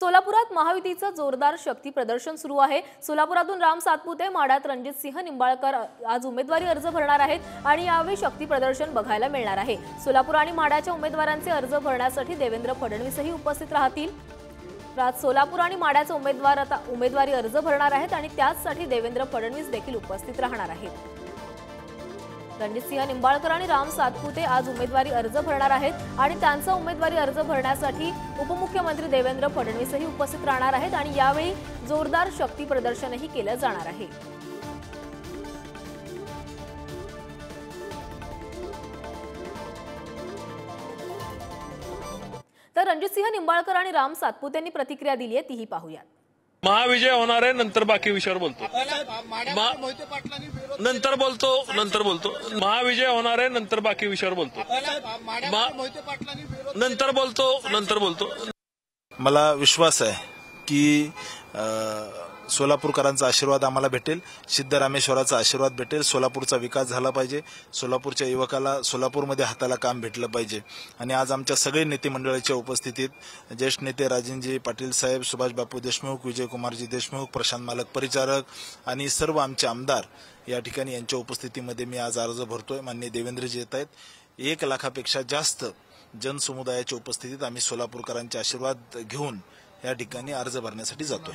सोलापुरात महायुतीचं जोरदार शक्ती प्रदर्शन सुरू आहे। सोलापुरातून राम सातपुते, माढ्यात रणजितसिंह निंबाळकर आज उमेदवारी अर्ज भरणार आहेत आणि यावेळी शक्ती प्रदर्शन बघायला मिळणार आहे। सोलापूर आणि माढ्याच्या उमेदवारांचे अर्ज भरण्यासाठी देवेंद्र फडणवीसही उपस्थित राहतील। आज सोलापूर आणि माढ्याचे उमेदवार आता उमेदवारी अर्ज भरणार आहेत आणि त्यासाठी देवेंद्र फडणवीस देखील उपस्थित राहणार आहेत। रणजितसिंह निंबाळकर आणि राम सातपुते आज उमेदवारी अर्ज भरणार आहेत आणि त्यांचा उमेदवारी अर्ज भरण्यासाठी उपमुख्यमंत्री देवेंद्र फडणवीसही उपस्थित राहणार आहेत आणि यावेळी जोरदार शक्ती प्रदर्शनही केलं जाणार आहे। तर रणजितसिंह निंबाळकर आणि राम सातपुतेंनी प्रतिक्रिया दिली आहे, तीही पाहूया। महाविजय होणार आहे, नंतर बाकी विषयावर बोलतो। नंतर बोलतो महाविजय होणार आहे, नंतर बाकी विषयावर बोलतो। नंतर बोलतो। मला विश्वास आहे की सोलापूरकरांचा आशीर्वाद आम्हाला भेटेल, सिद्धरामेश्वराचा आशीर्वाद भेटेल। सोलापूरचा विकास झाला पाहिजे, सोलापूरच्या युवकाला सोलापूरमध्ये हाताला काम भेटलं पाहिजे। आणि आज आमच्या सगळे नेते मंडळाच्या उपस्थितीत ज्येष्ठ नेते राजेंद्रजी पाटील साहेब, सुभाष बापू देशमुख, विजयकुमारजी देशमुख, प्रशांत मालक परिचारक आणि सर्व आमचे आमदार या ठिकाणी यांच्या उपस्थितीमध्ये मी आज अर्ज भरतोय। माननीय देवेंद्रजी येत आहेत। 1 लाखापेक्षा जास्त जनसमुदायाच्या उपस्थितीत आम्ही सोलापूरकरांचे आशीर्वाद घेऊन या ठिकाणी अर्ज भरण्यासाठी जातोय।